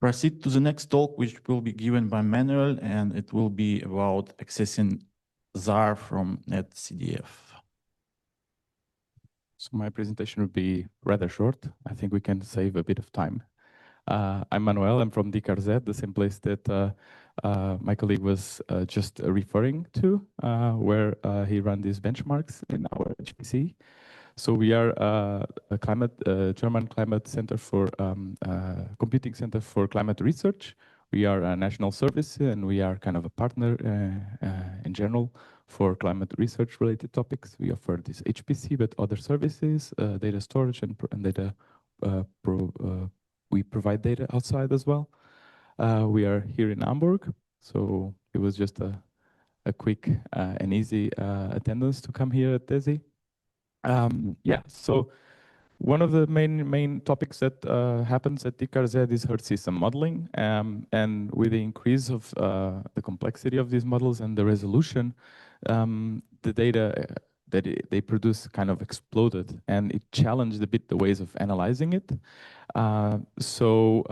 proceed to the next talk, which will be given by Manuel, and it will be about accessing Zarr from NetCDF. So my presentation will be rather short. I think we can save a bit of time. I'm Manuel. I'm from DKRZ, the same place that my colleague was just referring to, where he ran these benchmarks in our HPC. So we are a German climate center for computing center for climate research. We are a national service, and we are kind of a partner in general for climate research related topics. We offer this HPC, but other services, data storage and data. We provide data outside as well. We are here in Hamburg, so it was just a quick and easy attendance to come here at DESI. Yeah, so one of the main topics that happens at DKRZ is Earth system modeling, and with the increase of the complexity of these models and the resolution, the data that they produce kind of exploded, and it challenged a bit the ways of analyzing it. So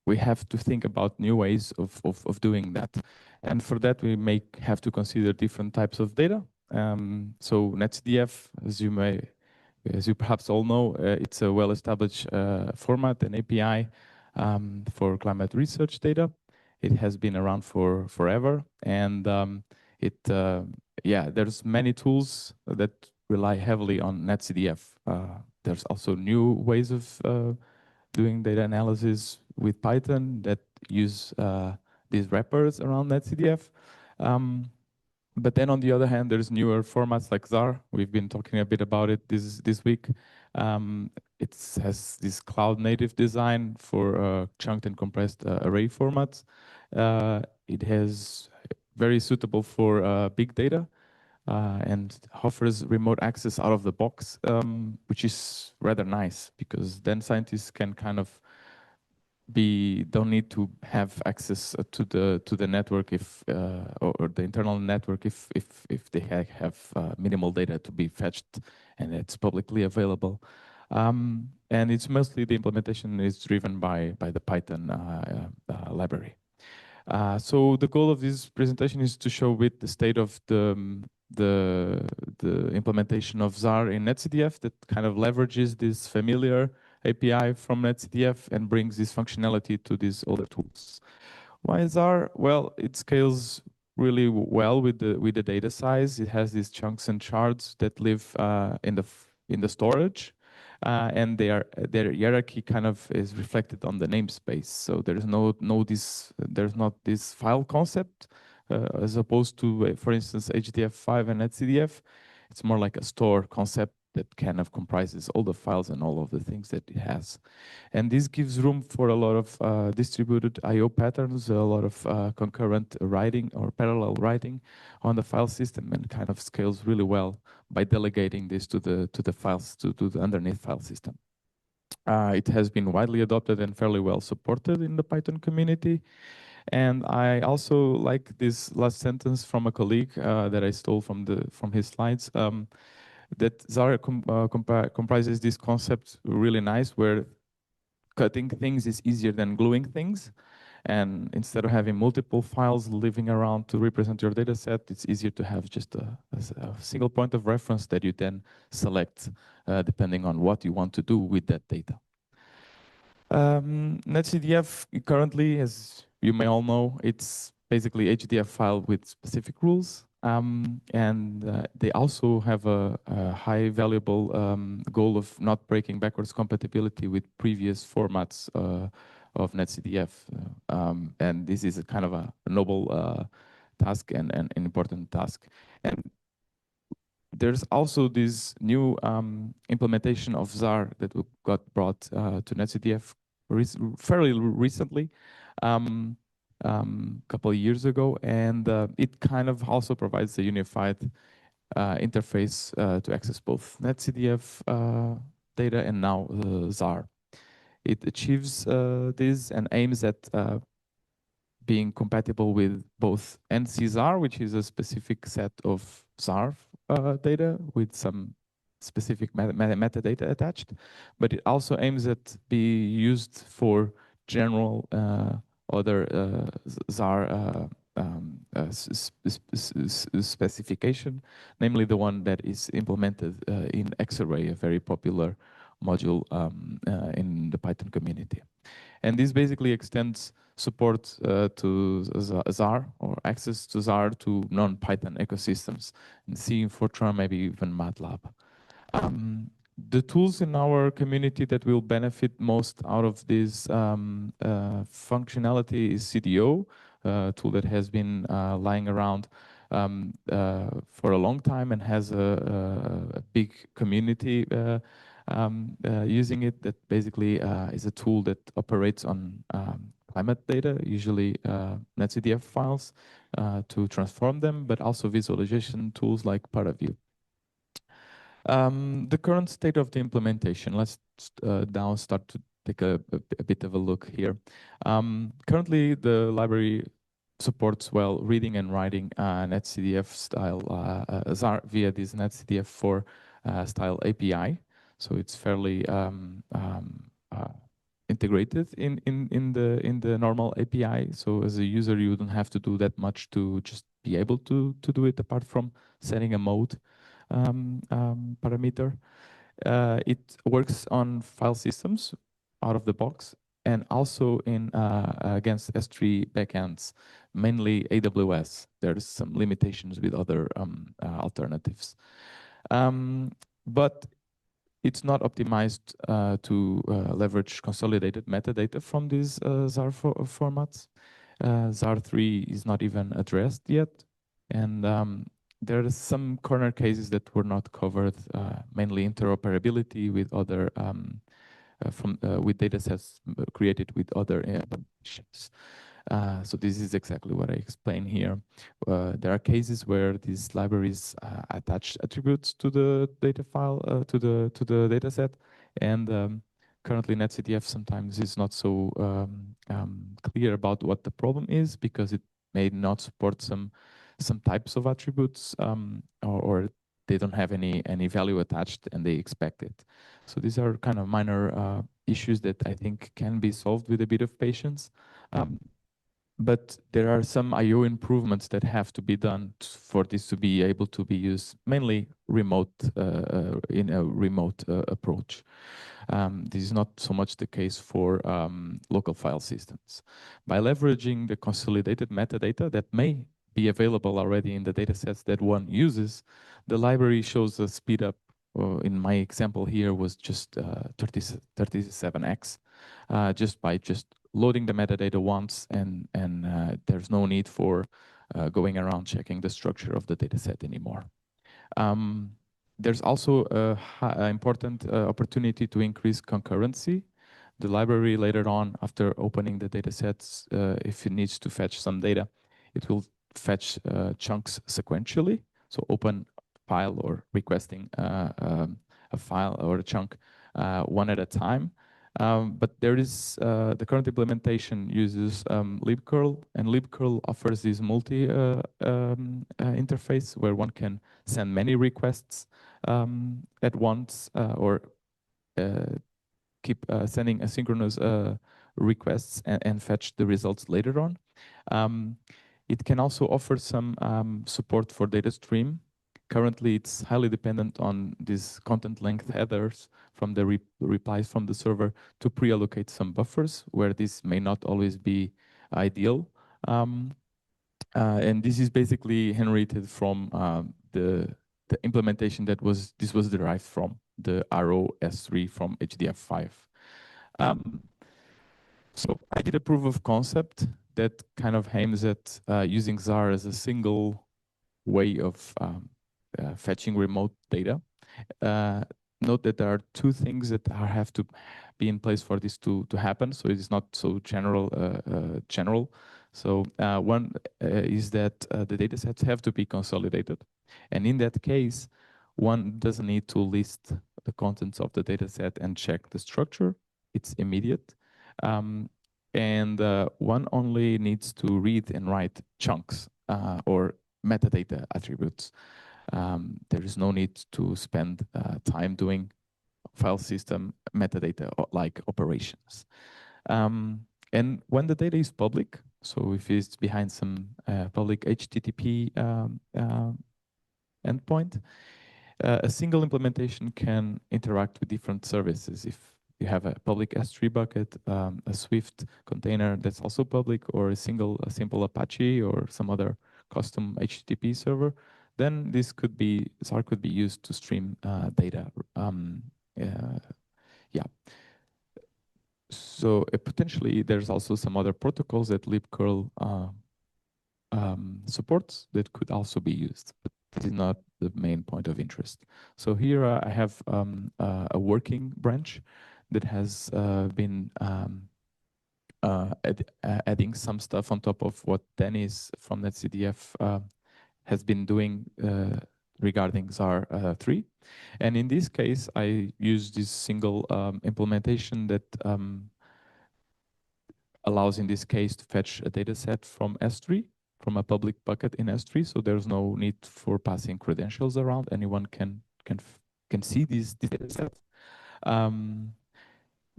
we have to think about new ways of doing that, and for that we may have to consider different types of data. So NetCDF, as you perhaps all know, it's a well-established format and API for climate research data. It has been around for forever, and there's many tools that rely heavily on NetCDF. There's also new ways of doing data analysis with Python that use these wrappers around NetCDF. But then on the other hand, there's newer formats like Zarr. We've been talking a bit about it this week. It has this cloud native design for chunked and compressed array formats. It has very suitable for big data and offers remote access out of the box, which is rather nice because then scientists can kind of don't need to have access to the network if or the internal network if they have minimal data to be fetched and it's publicly available. And it's mostly the implementation is driven by the Python library. So the goal of this presentation is to show with the state of the implementation of Zarr in NetCDF that kind of leverages this familiar API from NetCDF and brings this functionality to these other tools. Why Zarr? Well, it scales really well with the data size. It has these chunks and shards that live in the storage, and their hierarchy kind of is reflected on the namespace. So there's not this file concept as opposed to, for instance, HDF5 and NetCDF. It's more like a store concept that kind of comprises all the files and all of the things that it has. And this gives room for a lot of distributed I/O patterns, a lot of concurrent writing or parallel writing on the file system, and kind of scales really well by delegating this to the files, to the underneath file system. It has been widely adopted and fairly well supported in the Python community. And I also like this last sentence from a colleague that I stole from his slides. That Zarr comprises this concept really nice, where cutting things is easier than gluing things. And instead of having multiple files living around to represent your data set, it's easier to have just a single point of reference that you then select depending on what you want to do with that data. NetCDF currently, as you may all know, it's basically HDF file with specific rules. And they also have a high valuable goal of not breaking backwards compatibility with previous formats of NetCDF. And this is a kind of a noble task and an important task. And there's also this new implementation of Zarr that got brought to NetCDF fairly recently. Couple of years ago, and it kind of also provides a unified interface to access both NetCDF data and now Zarr. It achieves this and aims at being compatible with both NC-Zarr, which is a specific set of Zarr data with some specific metadata attached, but it also aims at be used for general other Zarr specification, namely the one that is implemented in Xarray, a very popular module in the Python community. And this basically extends support to Zarr or access to Zarr to non-Python ecosystems, and C, Fortran, maybe even MATLAB. The tools in our community that will benefit most out of this functionality is CDO, a tool that has been lying around for a long time and has a big community using it. That basically is a tool that operates on climate data, usually NetCDF files, to transform them, but also visualization tools like ParaView. The current state of the implementation, let's now start to take a bit of a look here. Currently, the library supports well reading and writing NetCDF style Zarr via this NetCDF4 style API. So it's fairly integrated in the normal API. So as a user, you don't have to do that much to just be able to do it, apart from setting a mode parameter. It works on file systems out of the box, and also in against S3 backends, mainly AWS. There's some limitations with other alternatives. But it's not optimized to leverage consolidated metadata from these Zarr formats. Zarr 3 is not even addressed yet. And there are some corner cases that were not covered, mainly interoperability with other with datasets created with other applications. So this is exactly what I explain here. There are cases where these libraries attach attributes to the data file, to the dataset, and currently NetCDF sometimes is not so clear about what the problem is, because it may not support some types of attributes, or they don't have any value attached and they expect it. So these are kind of minor issues that I think can be solved with a bit of patience. But there are some I/O improvements that have to be done for this to be able to be used mainly remote, in a remote approach. This is not so much the case for local file systems. By leveraging the consolidated metadata that may be available already in the datasets that one uses, the library shows a speed up. In my example here was just 37x, just by loading the metadata once, and there's no need for going around checking the structure of the dataset anymore. There's also an important opportunity to increase concurrency. The library later on, after opening the datasets, if it needs to fetch some data, it will fetch chunks sequentially. So open file or requesting a file or a chunk one at a time. But there is the current implementation uses libcurl, and libcurl offers this multi interface where one can send many requests at once, or keep sending asynchronous requests and fetch the results later on. It can also offer some support for data stream. Currently, it's highly dependent on these content length headers from the replies from the server to pre-allocate some buffers, where this may not always be ideal. And this is basically inherited from the implementation this was derived from the ROS3 from HDF5. So I did a proof of concept that kind of aims at using Zarr as a single way of fetching remote data. Note that there are two things that have to be in place for this to happen, so it is not so general. So one is that the datasets have to be consolidated, and in that case, one doesn't need to list the contents of the dataset and check the structure. It's immediate, and one only needs to read and write chunks or metadata attributes. There is no need to spend time doing file system metadata like operations. And when the data is public, so if it's behind some public HTTP endpoint, a single implementation can interact with different services. If you have a public S3 bucket, a Swift container that's also public, or a simple Apache or some other custom HTTP server, then this could be Zarr could be used to stream data. Yeah. So potentially there's also some other protocols that libcurl supports that could also be used, but this is not the main point of interest. So here I have a working branch that has been adding some stuff on top of what Dennis from NetCDF has been doing regarding Zarr 3. And in this case, I use this single implementation that allows, in this case, to fetch a data set from S3, from a public bucket in S3. So there's no need for passing credentials around. Anyone can see this data set.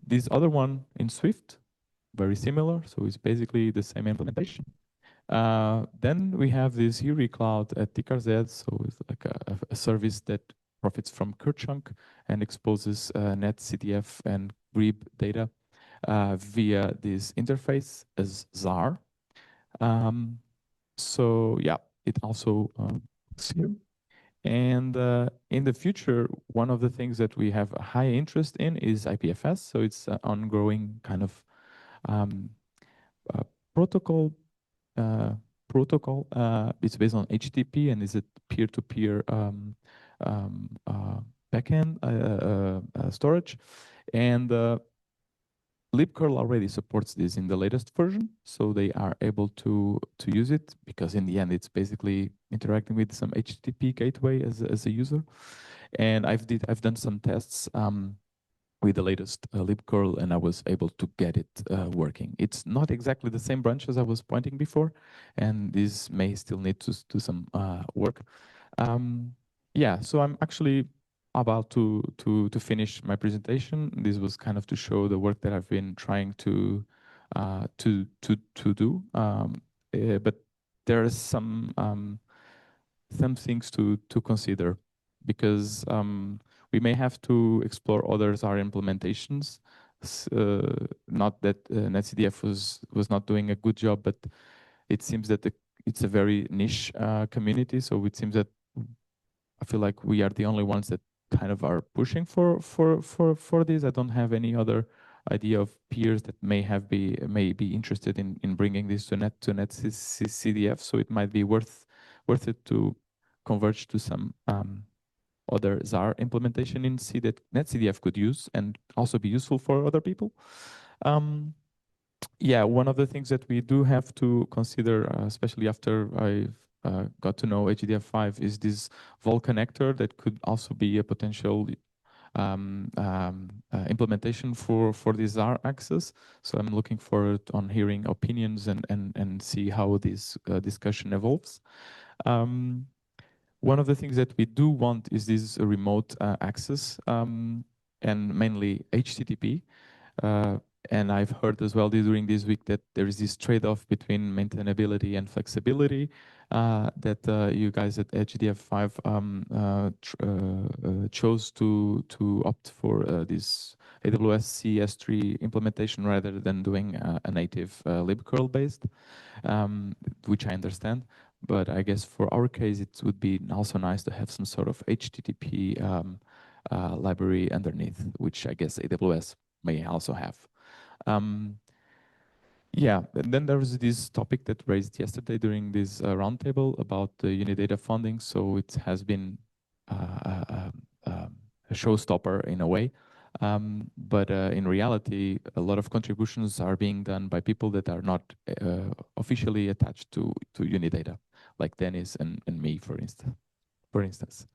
This other one in Swift, very similar. So it's basically the same implementation. Then we have this URI cloud at DKRZ. So it's like a service that profits from Kerchunk and exposes NetCDF and GRIB data via this interface as Zarr. So yeah, it also is here. And in the future, one of the things that we have a high interest in is IPFS. So it's an ongoing kind of protocol. It's based on HTTP and is a peer-to-peer backend storage. And libcurl already supports this in the latest version, so they are able to use it, because in the end it's basically interacting with some HTTP gateway as a user. And I've done some tests with the latest libcurl, and I was able to get it working. It's not exactly the same branch as I was pointing before, and this may still need to do some work. Yeah, so I'm actually about to finish my presentation. This was kind of to show the work that I've been trying to do, but there are some things to consider, because we may have to explore other Zarr implementations. Not that NetCDF was not doing a good job, but it seems that it's a very niche community. So it seems that I feel like we are the only ones that kind of are pushing for this. I don't have any other idea of peers that may be interested in bringing this to NetCDF. So it might be worth it to converge to some other Zarr implementation in C that NetCDF could use and also be useful for other people. Yeah, one of the things that we do have to consider, especially after I've got to know HDF5, is this vol connector that could also be a potential implementation for this Zarr access. So I'm looking forward on hearing opinions and see how this discussion evolves. One of the things that we do want is this remote access, and mainly HTTP. And I've heard as well during this week that there is this trade-off between maintainability and flexibility that you guys at HDF5 chose to opt for this AWS CS3 implementation rather than doing a native libcurl based, which I understand. But I guess for our case, it would be also nice to have some sort of HTTP library underneath, which I guess AWS may also have. Yeah, and then there was this topic that raised yesterday during this roundtable about the Unidata funding. So it has been a showstopper in a way. But in reality, a lot of contributions are being done by people that are not officially attached to Unidata, like Dennis and me, for instance.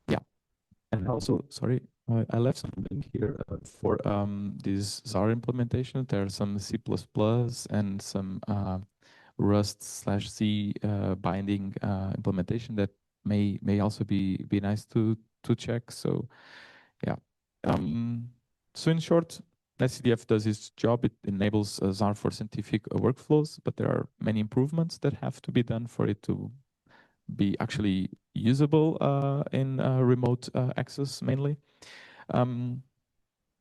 Yeah, and also, sorry, I left something here for this Zarr implementation. There are some C++ and some Rust/C binding implementation that may also be nice to check. So yeah. So in short, NetCDF does its job. It enables Zarr for scientific workflows, but there are many improvements that have to be done for it to be actually usable in remote access mainly.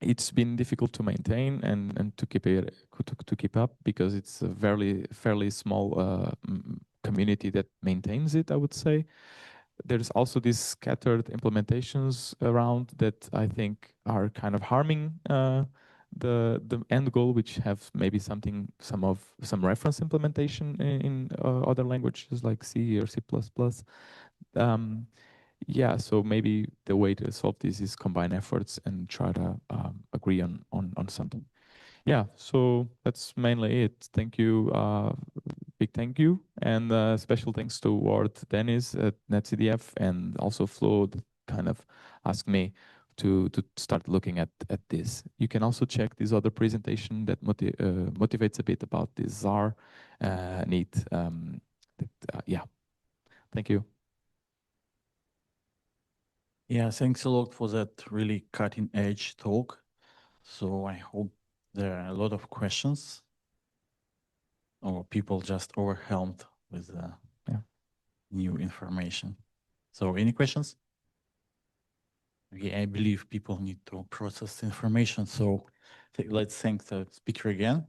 It's been difficult to maintain and to keep up because it's a fairly small community that maintains it, I would say. There's also these scattered implementations around that I think are kind of harming the end goal, which have maybe some reference implementation in other languages like C or C++. Yeah, so maybe the way to solve this is combine efforts and try to agree on something. Yeah, so that's mainly it. Thank you, big thank you, and special thanks to Ward Dennis at NetCDF and also Flo that kind of asked me to start looking at this. You can also check this other presentation that motivates a bit about this Zarr need. Yeah, thank you. Yeah, thanks a lot for that really cutting edge talk. So I hope there are a lot of questions or people just overwhelmed with new information. So any questions? Okay, I believe people need to process information. So let's thank the speaker again.